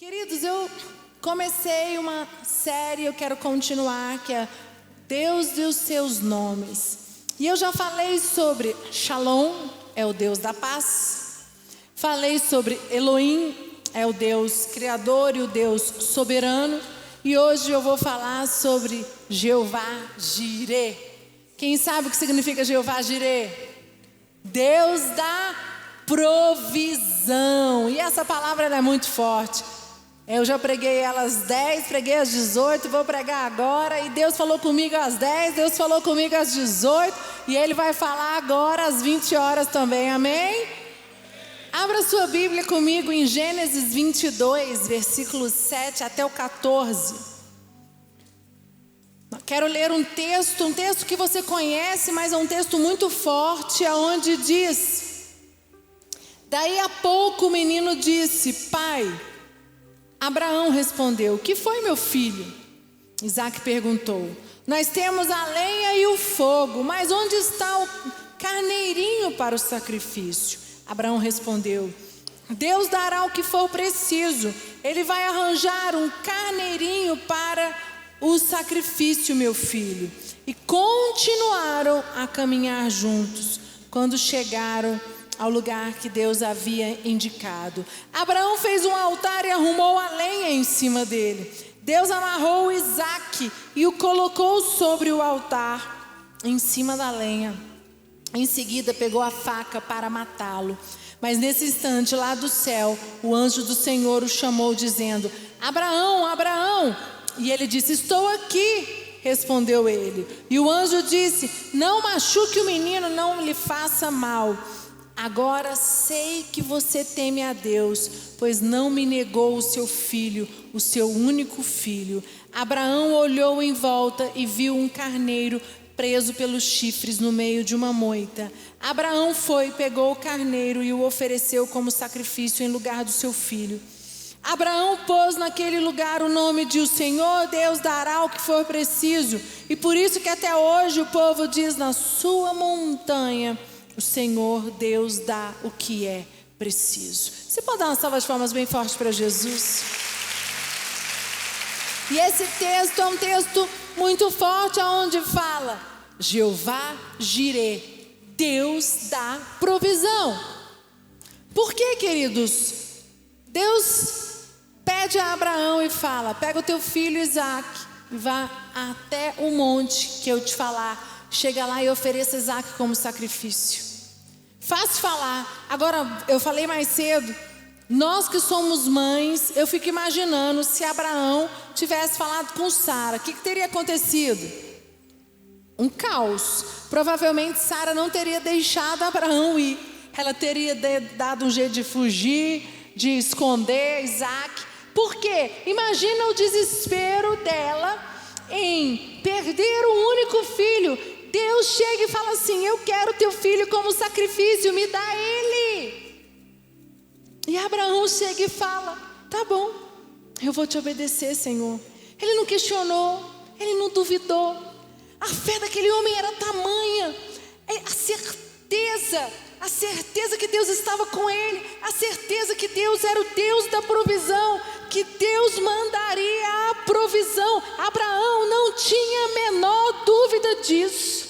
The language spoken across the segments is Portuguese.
Queridos, eu comecei uma série, eu quero continuar, que é Deus e os seus nomes. E eu já falei sobre Shalom, é o Deus da paz. Falei sobre Elohim, é o Deus criador e o Deus soberano. E hoje eu vou falar sobre Jeová Jireh. Quem sabe o que significa Jeová Jireh? Deus da provisão. E essa palavra ela é muito forte. Eu já preguei ela às 10, preguei às 18, vou pregar agora. E Deus falou comigo às 10, Deus falou comigo às 18. E Ele vai falar agora às 20 horas também, amém? Abra sua Bíblia comigo em Gênesis 22, versículos 7 até o 14. Quero ler um texto que você conhece, mas é um texto muito forte, aonde diz: daí a pouco o menino disse: Pai. Abraão respondeu: que foi, meu filho? Isaac perguntou: nós temos a lenha e o fogo, mas onde está o carneirinho para o sacrifício? Abraão respondeu: Deus dará o que for preciso. Ele vai arranjar um carneirinho para o sacrifício, meu filho. E continuaram a caminhar juntos. Quando chegaram ao lugar que Deus havia indicado, Abraão fez um altar e arrumou a lenha em cima dele. Deus amarrou Isaque e o colocou sobre o altar, em cima da lenha. Em seguida pegou a faca para matá-lo. Mas nesse instante, lá do céu, o anjo do Senhor o chamou, dizendo: Abraão, Abraão. E ele disse: estou aqui, respondeu ele. E o anjo disse: não machuque o menino, não lhe faça mal. Agora sei que você teme a Deus, pois não me negou o seu filho, o seu único filho. Abraão olhou em volta e viu um carneiro preso pelos chifres no meio de uma moita. Abraão foi, pegou o carneiro e o ofereceu como sacrifício em lugar do seu filho. Abraão pôs naquele lugar o nome de: o Senhor Deus dará o que for preciso. E por isso que até hoje o povo diz: na sua montanha o Senhor Deus dá o que é preciso. Você pode dar uma salva de palmas bem forte para Jesus? E esse texto é um texto muito forte, onde fala Jeová Jireh, Deus da provisão. Por que, queridos? Deus pede a Abraão e fala: pega o teu filho Isaque e vá até o monte que eu te falar. Chega lá e ofereça Isaque como sacrifício. Fácil falar. Agora, eu falei mais cedo, nós que somos mães, eu fico imaginando se Abraão tivesse falado com Sara, o que teria acontecido? Um caos. Provavelmente Sara não teria deixado Abraão ir. Ela teria dado um jeito de fugir, de esconder Isaque. Por quê? Imagina o desespero dela em perder o único filho. Deus chega e fala assim: eu quero teu filho como sacrifício, me dá ele. E Abraão chega e fala: tá bom, eu vou te obedecer, Senhor. Ele não questionou, ele não duvidou. A fé daquele homem era tamanha, a certeza que Deus estava com ele, a certeza que Deus era o Deus da provisão, que Deus mandaria a provisão. Abraão não tinha a menor dúvida disso.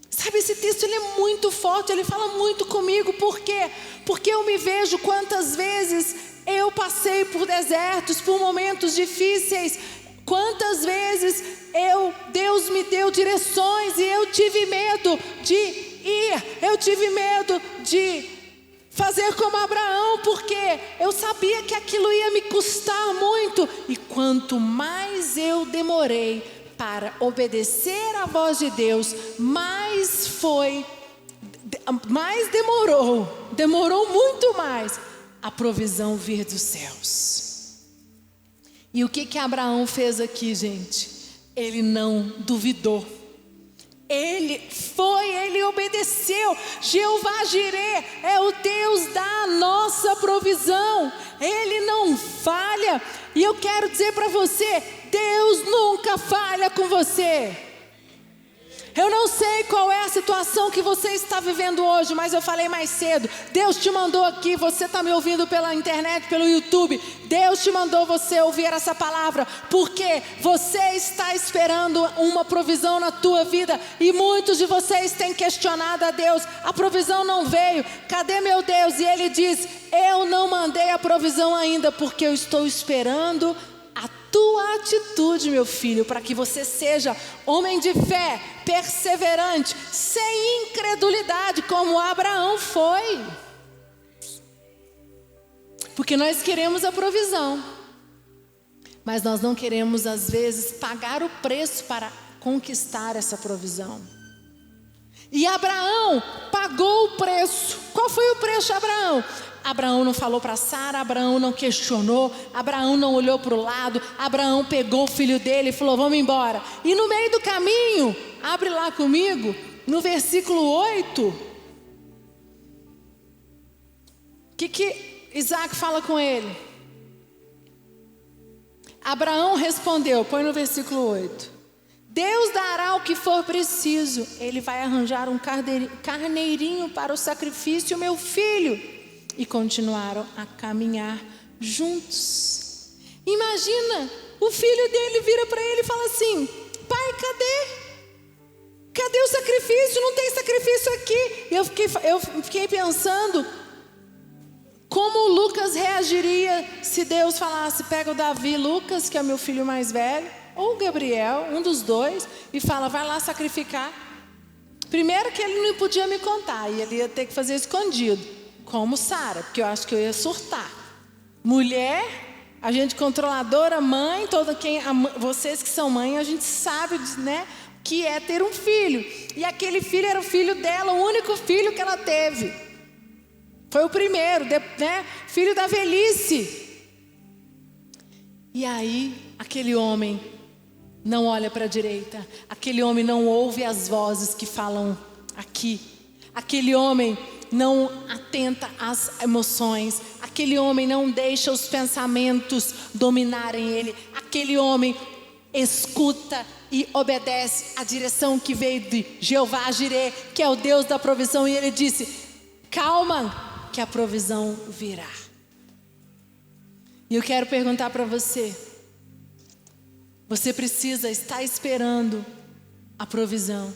Sabe, esse texto ele é muito forte, ele fala muito comigo. Por quê? Porque eu me vejo quantas vezes eu passei por desertos, por momentos difíceis. Quantas vezes Deus me deu direções e eu tive medo de ir, eu tive medo de fazer como Abraão, porque eu sabia que aquilo ia me custar muito. E quanto mais eu demorei para obedecer à voz de Deus, mais demorou muito mais a provisão vir dos céus. E o que Abraão fez aqui, gente? Ele não duvidou. Ele obedeceu. Jeová Jireh é o Deus da nossa provisão. Ele não falha. E eu quero dizer para você: Deus nunca falha com você. Eu não sei qual é a situação que você está vivendo hoje, mas eu falei mais cedo, Deus te mandou aqui, você está me ouvindo pela internet, pelo YouTube, Deus te mandou você ouvir essa palavra, porque você está esperando uma provisão na tua vida, e muitos de vocês têm questionado a Deus, a provisão não veio, cadê meu Deus? E Ele diz, eu não mandei a provisão ainda, porque eu estou esperando a tua atitude, meu filho, para que você seja homem de fé, perseverante, sem incredulidade, como Abraão foi. Porque nós queremos a provisão, mas nós não queremos, às vezes, pagar o preço para conquistar essa provisão. E Abraão pagou o preço. Qual foi o preço de Abraão? Abraão não falou para Sara, Abraão não questionou, Abraão não olhou para o lado, Abraão pegou o filho dele e falou, vamos embora. E no meio do caminho, abre lá comigo, no versículo 8, o que Isaac fala com ele? Abraão respondeu, põe no versículo 8. Deus dará o que for preciso, Ele vai arranjar um carneirinho para o sacrifício, meu filho. E continuaram a caminhar juntos. Imagina, o filho dele vira para ele e fala assim, pai, cadê o sacrifício? Não tem sacrifício aqui. Eu fiquei pensando, como Lucas reagiria se Deus falasse, pega o Davi, Lucas, que é meu filho mais velho, ou Gabriel, um dos dois, e fala, vai lá sacrificar. Primeiro que ele não podia me contar, e ele ia ter que fazer escondido, como Sara, porque eu acho que eu ia surtar. Mulher, a gente controladora, mãe, vocês que são mãe, a gente sabe, né, que é ter um filho. E aquele filho era o filho dela, o único filho que ela teve. Foi o primeiro, né, filho da velhice. E aí, aquele homem não olha para a direita, aquele homem não ouve as vozes que falam aqui, aquele homem não atenta às emoções, aquele homem não deixa os pensamentos dominarem ele, aquele homem escuta e obedece a direção que veio de Jeová Jireh, que é o Deus da provisão, e ele disse, calma, que a provisão virá. E eu quero perguntar para você, você precisa estar esperando a provisão.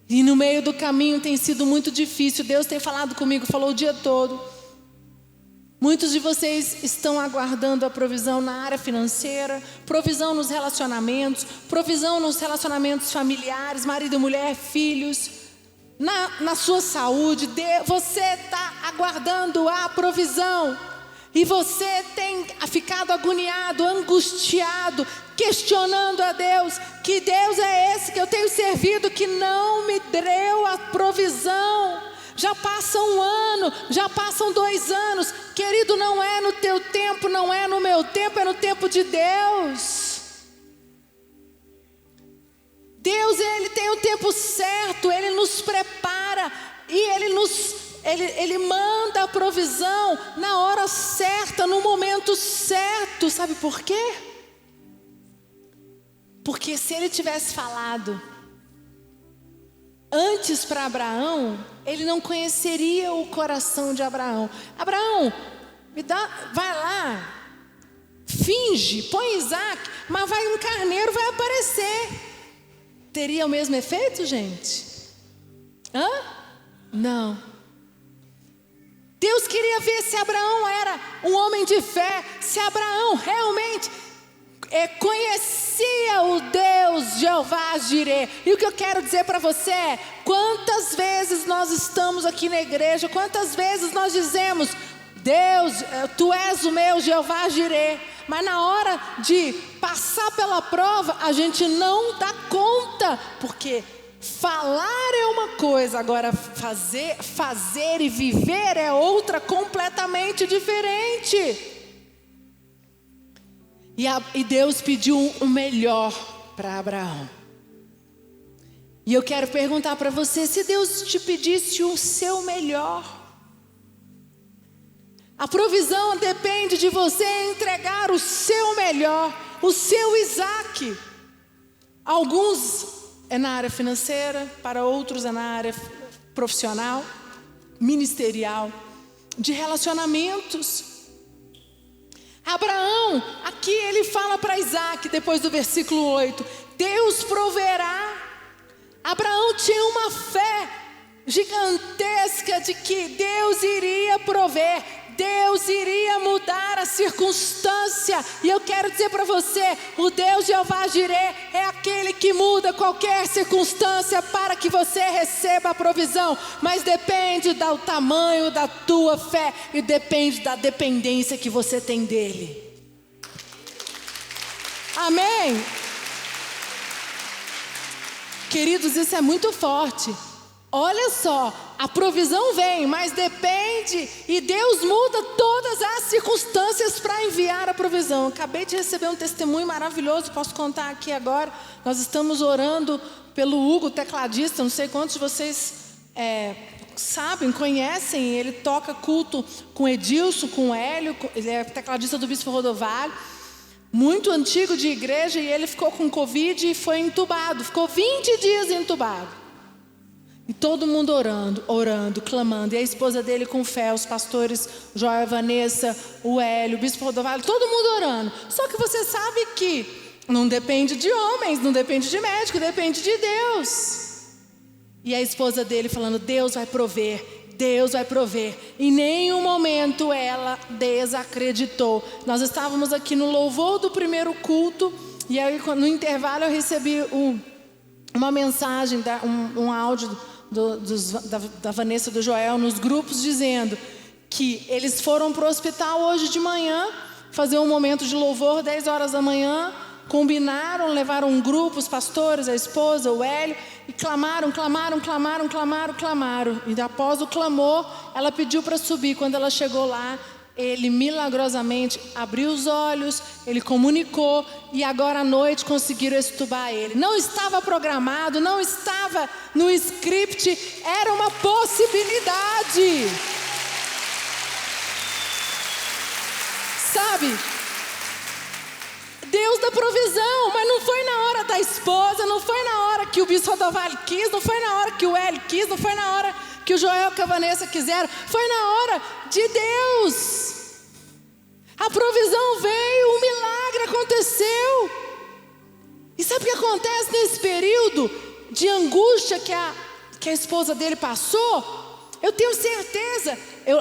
E no meio do caminho tem sido muito difícil. Deus tem falado comigo, falou o dia todo. Muitos de vocês estão aguardando a provisão na área financeira, provisão nos relacionamentos, provisão nos relacionamentos familiares, marido, mulher, filhos, na sua saúde. Você está aguardando a provisão. E você tem ficado agoniado, angustiado, questionando a Deus, que Deus é esse que eu tenho servido, que não me deu a provisão. Já passa um ano, já passam 2 anos, querido, não é no teu tempo, não é no meu tempo, é no tempo de Deus. Deus, Ele tem o tempo certo, Ele nos prepara e Ele manda a provisão na hora certa, no momento certo. Sabe por quê? Porque se Ele tivesse falado antes para Abraão, ele não conheceria o coração de Abraão. Abraão, vai lá, finge, põe Isaac, mas um carneiro vai aparecer. Teria o mesmo efeito, gente? Não. Deus queria ver se Abraão era um homem de fé, se Abraão realmente conhecia o Deus Jeová Jireh. E o que eu quero dizer para você é, quantas vezes nós estamos aqui na igreja, quantas vezes nós dizemos, Deus, Tu és o meu Jeová Jireh, mas na hora de passar pela prova, a gente não dá conta, porque falar é uma coisa, agora fazer e viver é outra completamente diferente. E Deus pediu o melhor para Abraão. E eu quero perguntar para você, se Deus te pedisse o seu melhor, a provisão depende de você entregar o seu melhor, o seu Isaac. Alguns é na área financeira, para outros é na área profissional, ministerial, de relacionamentos. Abraão, aqui ele fala para Isaac, depois do versículo 8, Deus proverá. Abraão tinha uma fé gigantesca de que Deus iria prover, Deus iria mudar a circunstância. E eu quero dizer para você, o Deus Jeová Jireh é aquele que muda qualquer circunstância para que você receba a provisão. Mas depende do tamanho da tua fé e depende da dependência que você tem dele. Amém? Queridos, isso é muito forte. Olha só, a provisão vem, mas depende, e Deus muda todas as circunstâncias para enviar a provisão. Acabei de receber um testemunho maravilhoso, posso contar aqui agora. Nós estamos orando pelo Hugo, tecladista, não sei quantos de vocês sabem, conhecem, ele toca culto com Edilson, com Hélio, ele é tecladista do Bispo Rodovalho, muito antigo de igreja, e ele ficou com Covid e foi entubado, ficou 20 dias entubado. E todo mundo orando, clamando. E a esposa dele com fé, os pastores Joel, Vanessa, o Hélio, o Bispo Rodovalho, todo mundo orando. Só que você sabe que não depende de homens, não depende de médico, depende de Deus. E a esposa dele falando, Deus vai prover, Deus vai prover. Em nenhum momento ela desacreditou. Nós estávamos aqui no louvor do primeiro culto, e aí no intervalo eu recebi uma mensagem, um áudio da Vanessa e do Joel nos grupos, dizendo que eles foram para o hospital hoje de manhã fazer um momento de louvor, 10 horas da manhã, combinaram, levaram um grupo, os pastores, a esposa, o Hélio, e clamaram. E após o clamor, ela pediu para subir. Quando ela chegou lá, ele milagrosamente abriu os olhos, ele comunicou, e agora à noite conseguiram extubar ele. Não estava programado, não estava no script, era uma possibilidade. Sabe? Deus da provisão, mas não foi na hora da esposa, não foi na hora que o Bispo Rodovalho quis, não foi na hora que o Hélio quis, não foi na hora que o Joel e a Vanessa quiseram, foi na hora de Deus. A provisão veio, o milagre aconteceu. E sabe o que acontece nesse período de angústia que a esposa dele passou? Eu tenho certeza,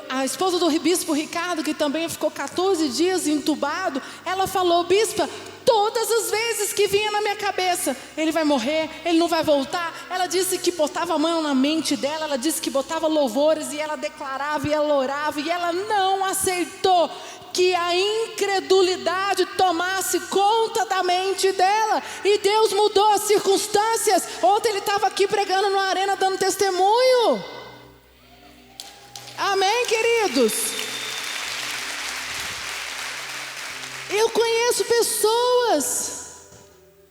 a esposa do Bispo Ricardo, que também ficou 14 dias entubado, ela falou, bispa, todas as vezes que vinha na minha cabeça, ele vai morrer, ele não vai voltar. Ela disse que botava a mão na mente dela, ela disse que botava louvores, e ela declarava, e ela orava, e ela não aceitou que a incredulidade tomasse conta da mente dela, e Deus mudou as circunstâncias. Ontem ele estava aqui pregando numa arena, dando testemunho. Amém, queridos? Eu conheço pessoas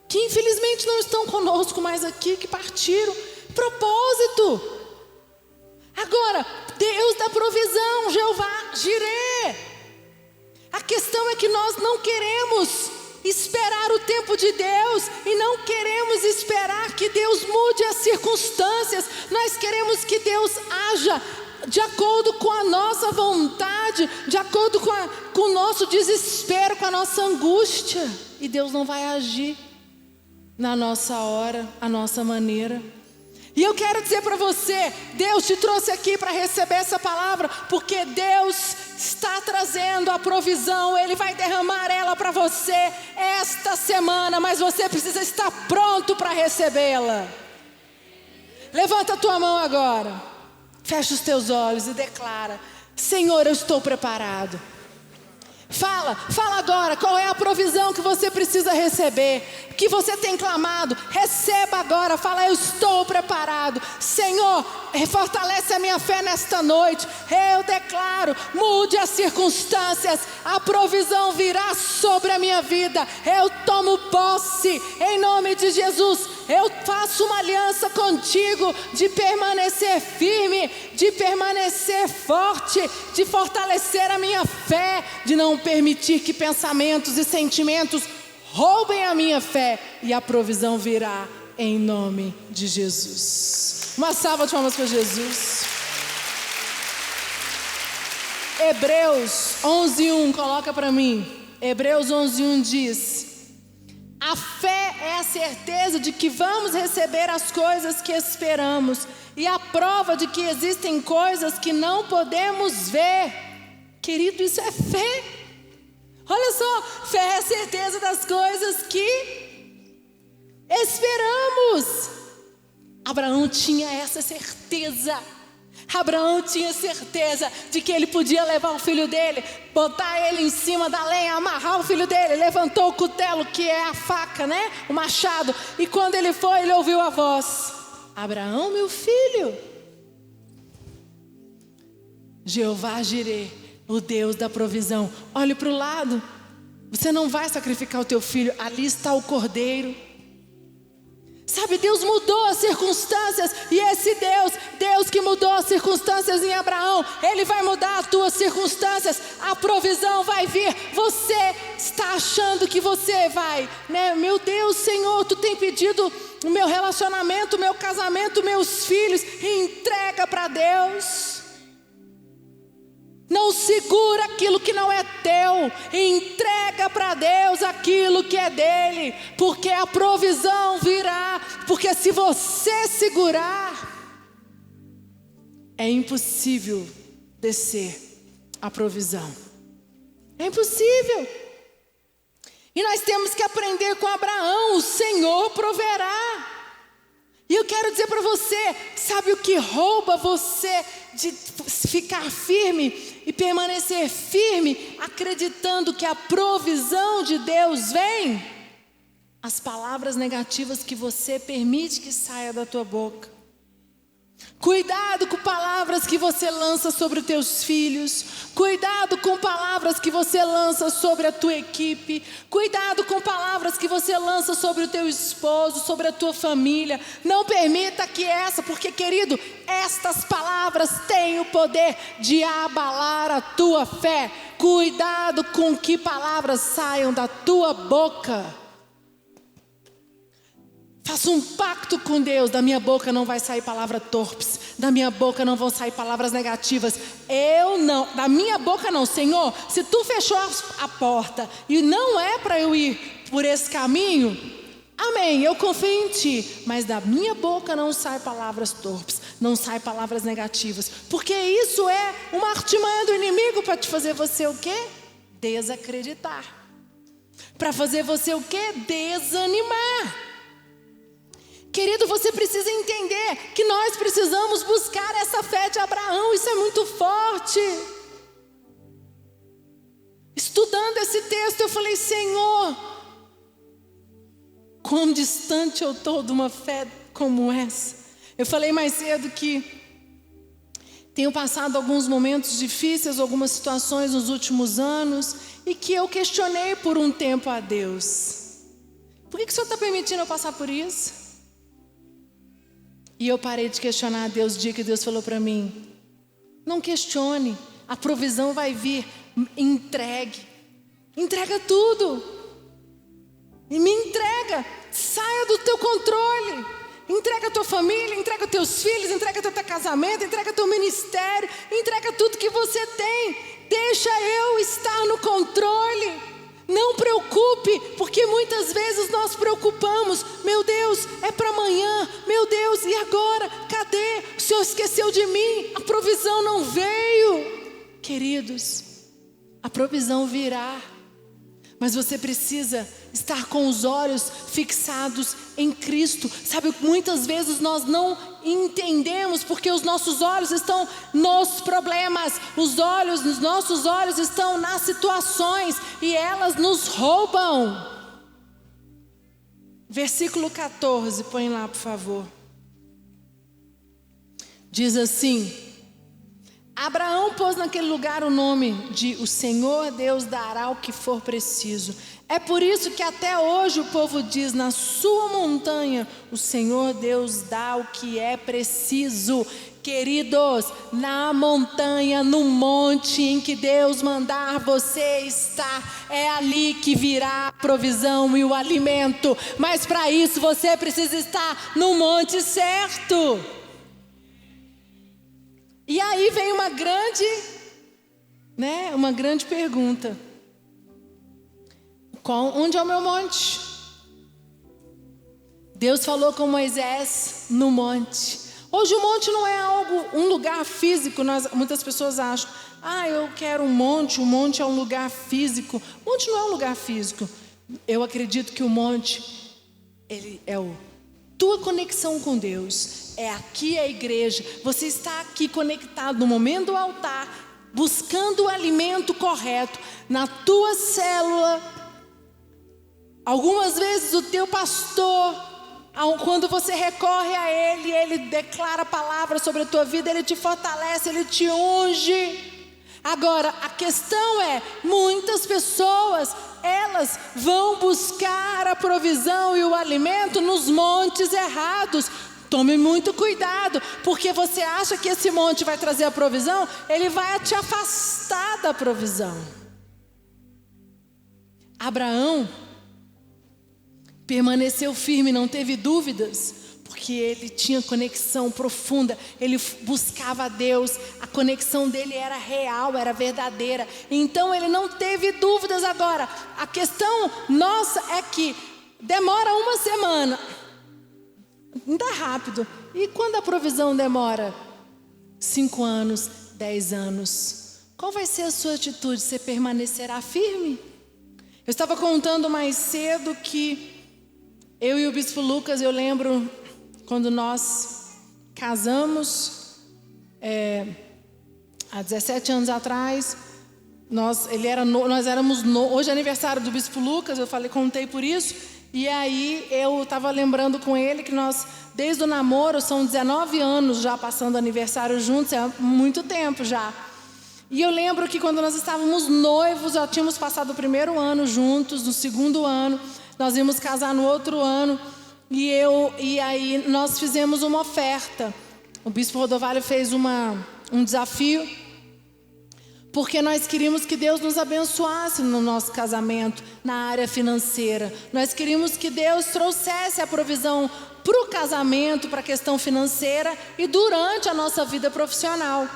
que infelizmente não estão conosco mais aqui, que partiram. Propósito. Agora, Deus da provisão, Jeová Jireh. A questão é que nós não queremos esperar o tempo de Deus, e não queremos esperar que Deus mude as circunstâncias. Nós queremos que Deus haja de acordo com a nossa vontade, de acordo com o nosso desespero, com a nossa angústia. E Deus não vai agir na nossa hora, à nossa maneira. E eu quero dizer para você, Deus te trouxe aqui para receber essa palavra, porque Deus está trazendo a provisão, Ele vai derramar ela para você esta semana, mas você precisa estar pronto para recebê-la. Levanta a tua mão agora. Fecha os teus olhos e declara, Senhor, eu estou preparado. Fala agora, qual é a provisão que você precisa receber, que você tem clamado, receba agora, fala, eu estou preparado. Senhor, fortalece a minha fé nesta noite, eu declaro, mude as circunstâncias, a provisão virá sobre a minha vida, eu tomo posse, em nome de Jesus. Eu faço uma aliança contigo de permanecer firme, de permanecer forte, de fortalecer a minha fé, de não permitir que pensamentos e sentimentos roubem a minha fé, e a provisão virá em nome de Jesus. Uma salva de palmas para Jesus. Hebreus 11:1, coloca para mim. Hebreus 11:1 diz: a fé é a certeza de que vamos receber as coisas que esperamos e a prova de que existem coisas que não podemos ver. Querido, isso é fé. Olha só, fé é a certeza das coisas que esperamos. Abraão tinha essa certeza. Abraão tinha certeza de que ele podia levar o filho dele, botar ele em cima da lenha, amarrar o filho dele. Levantou o cutelo, que é a faca, né? O machado. E quando ele foi, ele ouviu a voz: Abraão, meu filho. Jeová Jirê, o Deus da provisão. Olhe para o lado. Você não vai sacrificar o teu filho. Ali está o cordeiro. Sabe, Deus mudou as circunstâncias. E esse Deus que mudou as circunstâncias em Abraão, Ele vai mudar as tuas circunstâncias. A provisão vai vir. Você está achando que você vai, né? Meu Deus, Senhor, Tu tem pedido o meu relacionamento, o meu casamento, meus filhos. Entrega para Deus. Não segura aquilo que não é teu. Entrega para Deus aquilo que é dele. Porque a provisão virá. Porque se você segurar, é impossível descer a provisão. É impossível. E nós temos que aprender com Abraão. O Senhor proverá. E eu quero dizer para você, sabe o que rouba você de ficar firme e permanecer firme, acreditando que a provisão de Deus vem? As palavras negativas que você permite que saia da tua boca. Cuidado com palavras que você lança sobre os teus filhos. Cuidado com palavras que você lança sobre a tua equipe. Cuidado com palavras que você lança sobre o teu esposo, sobre a tua família. Não permita que porque, querido, estas palavras têm o poder de abalar a tua fé. Cuidado com que palavras saiam da tua boca. Faça um pacto com Deus. Da minha boca não vai sair palavras torpes. Da minha boca não vão sair palavras negativas. Eu não, da minha boca não. Senhor, se Tu fechou a porta e não é para eu ir por esse caminho, amém, eu confio em Ti. Mas da minha boca não sai palavras torpes, não sai palavras negativas. Porque isso é uma artimanha do inimigo para te fazer você o quê? Desacreditar. Para fazer você o quê? Desanimar. Querido, você precisa entender que nós precisamos buscar essa fé de Abraão. Isso é muito forte. Estudando esse texto, eu falei: Senhor, quão distante eu estou de uma fé como essa. Eu falei mais cedo que tenho passado alguns momentos difíceis, algumas situações nos últimos anos, e que eu questionei por um tempo a Deus. Por que o Senhor está permitindo eu passar por isso? E eu parei de questionar a Deus. O dia que Deus falou para mim: não questione, a provisão vai vir. Entrega tudo. E me entrega. Saia do teu controle. Entrega a tua família, entrega os teus filhos, entrega o teu casamento, entrega o teu ministério, entrega tudo que você tem. Deixa eu estar no controle. Não preocupe, porque muitas vezes nós preocupamos. Meu Deus, é para amanhã. Meu Deus, e agora? Cadê? O Senhor esqueceu de mim. A provisão não veio. Queridos, a provisão virá. Mas você precisa estar com os olhos fixados em Cristo. Sabe, muitas vezes nós não entendemos porque os nossos olhos estão nos problemas. Os nossos olhos estão nas situações e elas nos roubam. Versículo 14, põe lá, por favor. Diz assim: Abraão pôs naquele lugar o nome de o Senhor Deus dará o que for preciso. É por isso que até hoje o povo diz: na sua montanha o Senhor Deus dá o que é preciso. Queridos, na montanha, no monte em que Deus mandar você estar, é ali que virá a provisão e o alimento. Mas para isso você precisa estar no monte certo. E aí vem uma grande pergunta. Onde é o meu monte? Deus falou com Moisés no monte. Hoje o monte não é um lugar físico. Muitas pessoas acham, eu quero um monte é um lugar físico. O monte não é um lugar físico. Eu acredito que o monte, ele é tua conexão com Deus. É aqui a igreja. Você está aqui conectado no momento do altar, buscando o alimento correto na tua célula. Algumas vezes o teu pastor, quando você recorre a Ele, Ele declara palavras sobre a tua vida, Ele te fortalece, Ele te unge. Agora, a questão é, muitas pessoas, elas vão buscar a provisão e o alimento nos montes errados. Tome muito cuidado, porque você acha que esse monte vai trazer a provisão, ele vai te afastar da provisão. Abraão permaneceu firme, não teve dúvidas, porque ele tinha conexão profunda, ele buscava a Deus, a conexão dele era real, era verdadeira, então ele não teve dúvidas. Agora, a questão nossa é que demora uma semana, não dá rápido, e quando a provisão demora 5 anos, 10 anos, qual vai ser a sua atitude? Você permanecerá firme? Eu estava contando mais cedo que eu e o Bispo Lucas, eu lembro quando nós casamos, há 17 anos atrás, nós éramos, hoje é aniversário do Bispo Lucas, contei por isso, e aí eu estava lembrando com ele que nós, desde o namoro, são 19 anos já passando aniversário juntos, é muito tempo já. E eu lembro que quando nós estávamos noivos, já tínhamos passado o primeiro ano juntos, no segundo ano, nós íamos casar no outro ano, e aí nós fizemos uma oferta. O Bispo Rodovalho fez um desafio, porque nós queríamos que Deus nos abençoasse no nosso casamento, na área financeira. Nós queríamos que Deus trouxesse a provisão para o casamento, para a questão financeira e durante a nossa vida profissional.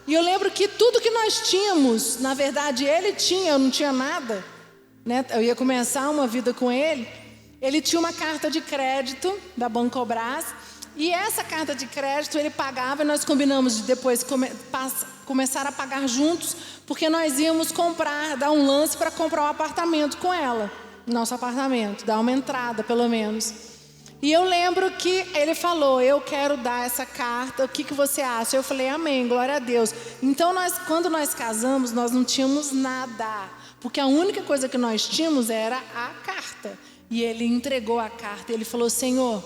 E eu lembro que tudo que nós tínhamos, na verdade ele tinha, eu não tinha nada, né? Eu ia começar uma vida com ele. Ele tinha uma carta de crédito da Bancobras, e essa carta de crédito ele pagava, e nós combinamos de depois começar a pagar juntos, porque nós íamos dar um lance para comprar um apartamento com ela, nosso apartamento, dar uma entrada pelo menos. E eu lembro que ele falou, eu quero dar essa carta, o que você acha? Eu falei, amém, glória a Deus. Então quando nós casamos, nós não tínhamos nada, porque a única coisa que nós tínhamos era a carta. E ele entregou a carta, ele falou, Senhor,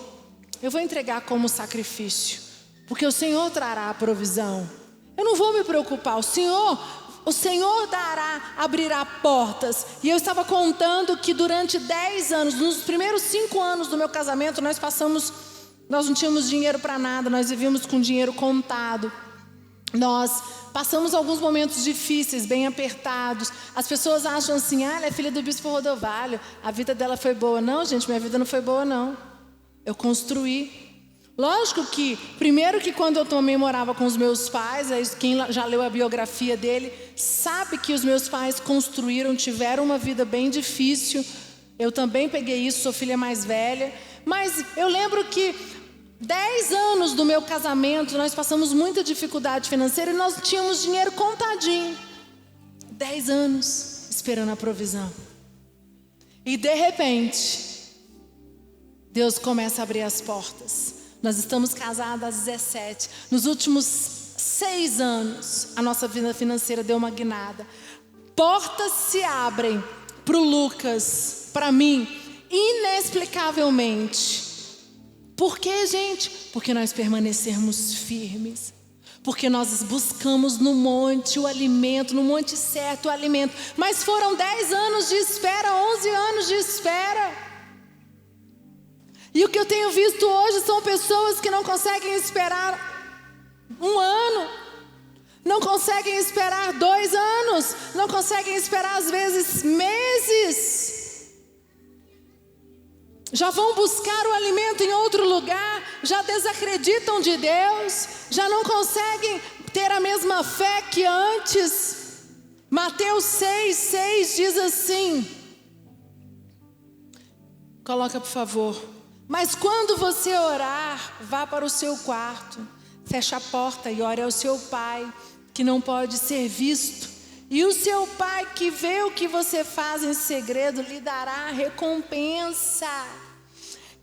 eu vou entregar como sacrifício, porque o Senhor trará a provisão. Eu não vou me preocupar, o Senhor abrirá portas. E eu estava contando que durante 10 anos, nos primeiros 5 anos do meu casamento, nós não tínhamos dinheiro para nada, nós vivíamos com dinheiro contado. Nós passamos alguns momentos difíceis, bem apertados. As pessoas acham assim, ela é filha do Bispo Rodovalho, a vida dela foi boa. Não, gente, minha vida não foi boa, não. Eu construí. Lógico que, primeiro que quando eu também morava com os meus pais, quem já leu a biografia dele, sabe que os meus pais tiveram uma vida bem difícil. Eu também peguei isso, sou filha mais velha. Mas eu lembro que 10 anos do meu casamento, nós passamos muita dificuldade financeira e nós tínhamos dinheiro contadinho. 10 anos esperando a provisão. E de repente, Deus começa a abrir as portas. Nós estamos casados há 17. Nos últimos 6 anos, a nossa vida financeira deu uma guinada. Portas se abrem para o Lucas, para mim, inexplicavelmente. Por quê, gente? Porque nós permanecermos firmes. Porque nós buscamos no monte o alimento, no monte certo o alimento. Mas foram 10 anos de espera, 11 anos de espera. E o que eu tenho visto hoje são pessoas que não conseguem esperar 1 ano, não conseguem esperar 2 anos, não conseguem esperar às vezes meses. Já vão buscar o alimento em outro lugar, já desacreditam de Deus, já não conseguem ter a mesma fé que antes. Mateus 6,6 diz assim, coloca por favor: mas quando você orar, vá para o seu quarto, feche a porta e ore ao seu pai, que não pode ser visto. E o seu pai que vê o que você faz em segredo, lhe dará recompensa.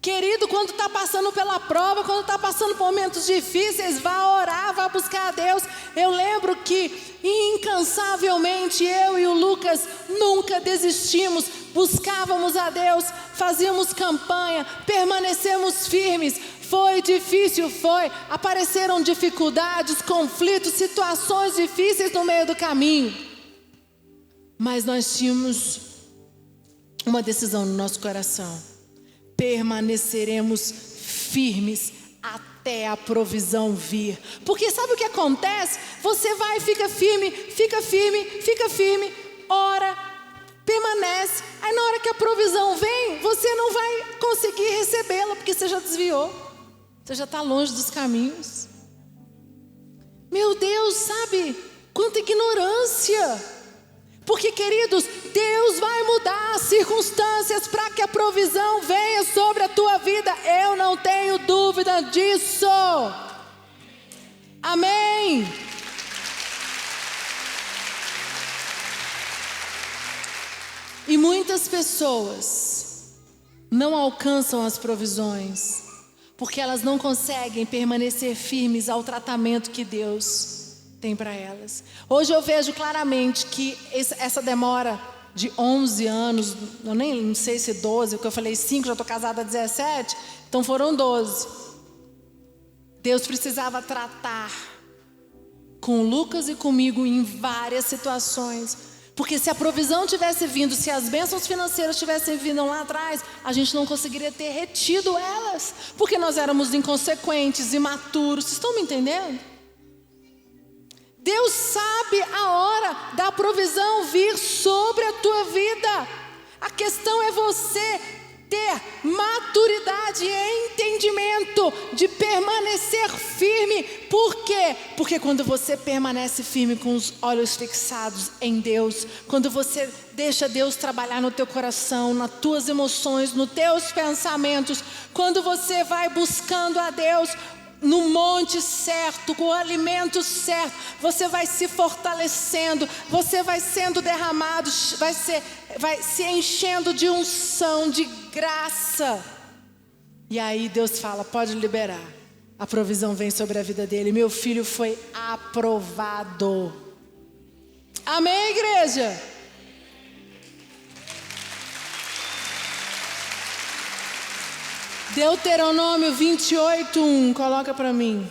Querido, quando está passando pela prova, quando está passando por momentos difíceis, vá orar, vá buscar a Deus. Eu lembro que incansavelmente eu e o Lucas nunca desistimos, buscávamos a Deus, fazíamos campanha, permanecemos firmes. Foi difícil, apareceram dificuldades, conflitos, situações difíceis no meio do caminho, mas nós tínhamos uma decisão no nosso coração: permaneceremos firmes até a provisão vir. Porque sabe o que acontece? Você vai e fica firme, ora, permanece. Aí na hora que a provisão vem, você não vai conseguir recebê-la, porque você já desviou, você já está longe dos caminhos. Meu Deus, sabe quanta ignorância. Porque, queridos, Deus vai mudar as circunstâncias para que a provisão venha sobre a tua vida. Eu não tenho dúvida disso. Amém. E muitas pessoas não alcançam as provisões porque elas não conseguem permanecer firmes ao tratamento que Deus tem para elas. Hoje eu vejo claramente que essa demora de 11 anos, eu nem não sei se 12, porque eu falei 5, já estou casada há 17, então foram 12. Deus precisava tratar com o Lucas e comigo em várias situações, porque se a provisão tivesse vindo, se as bênçãos financeiras tivessem vindo lá atrás, a gente não conseguiria ter retido elas, porque nós éramos inconsequentes, imaturos. Vocês estão me entendendo? Deus sabe a hora da provisão vir sobre a tua vida. A questão é você ter maturidade e entendimento de permanecer firme. Por quê? Porque quando você permanece firme com os olhos fixados em Deus, quando você deixa Deus trabalhar no teu coração, nas tuas emoções, nos teus pensamentos, quando você vai buscando a Deus no monte certo, com o alimento certo, você vai se fortalecendo, você vai sendo derramado, vai se enchendo de unção, de graça. E aí Deus fala: pode liberar. A provisão vem sobre a vida dele. Meu filho foi aprovado. Amém, igreja? Deuteronômio 28:1, coloca para mim.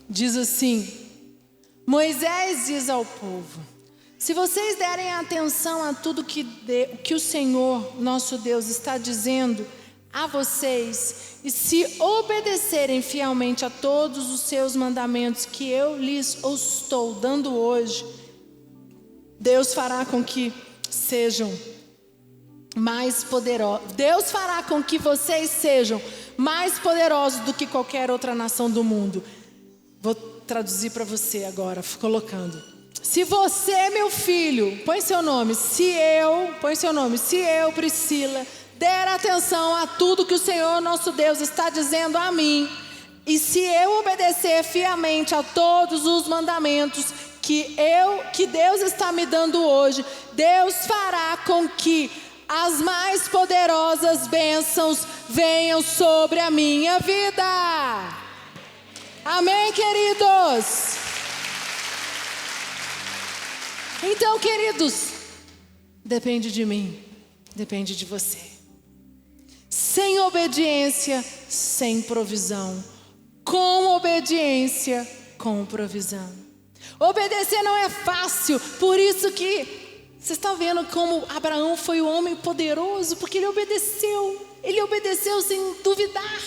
Diz assim: Moisés diz ao povo: se vocês derem atenção a tudo que o Senhor, nosso Deus, está dizendo a vocês, e se obedecerem fielmente a todos os seus mandamentos que eu lhes estou dando hoje, Deus fará com que sejam mais poderosos. Deus fará com que vocês sejam mais poderosos do que qualquer outra nação do mundo. Vou traduzir para você agora, colocando: se você, meu filho, põe seu nome, se eu, Priscila, der atenção a tudo que o Senhor nosso Deus está dizendo a mim, e se eu obedecer fielmente a todos os mandamentos que Deus está me dando hoje, Deus fará com que as mais poderosas bênçãos venham sobre a minha vida. Amém, queridos? Então, queridos, depende de mim, depende de você. Sem obediência, sem provisão. Com obediência, com provisão. Obedecer não é fácil, por isso que vocês estão vendo como Abraão foi o homem poderoso, porque ele obedeceu sem duvidar.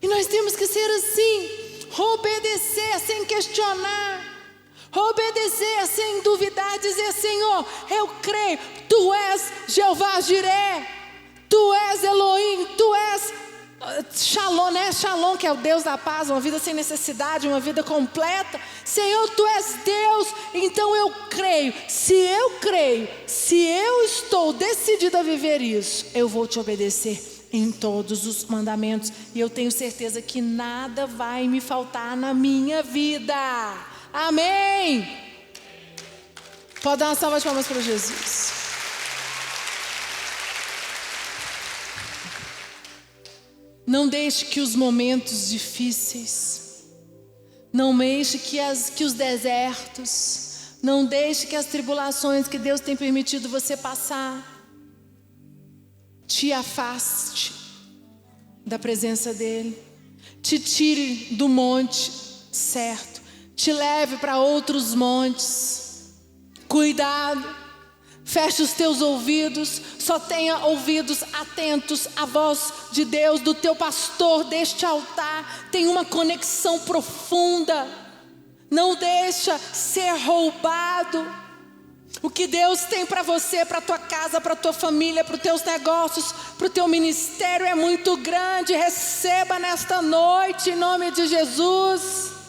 E nós temos que ser assim, obedecer sem questionar, obedecer sem duvidar, dizer: Senhor, eu creio, Tu és Jeová Jiré, Tu és Elohim, Tu és Shalom, né? Shalom, que é o Deus da paz, uma vida sem necessidade, uma vida completa. Senhor, Tu és Deus, então eu creio. Se eu estou decidida a viver isso, eu vou Te obedecer em todos os mandamentos. E eu tenho certeza que nada vai me faltar na minha vida. Amém. Pode dar uma salva de palmas para Jesus. Não deixe que os momentos difíceis, não deixe que os desertos, não deixe que as tribulações que Deus tem permitido você passar te afaste da presença dEle, te tire do monte certo, te leve para outros montes. Cuidado. Feche os teus ouvidos, só tenha ouvidos atentos à voz de Deus, do teu pastor, deste altar. Tenha uma conexão profunda. Não deixa ser roubado. O que Deus tem para você, para a tua casa, para a tua família, para os teus negócios, para o teu ministério é muito grande. Receba nesta noite, em nome de Jesus.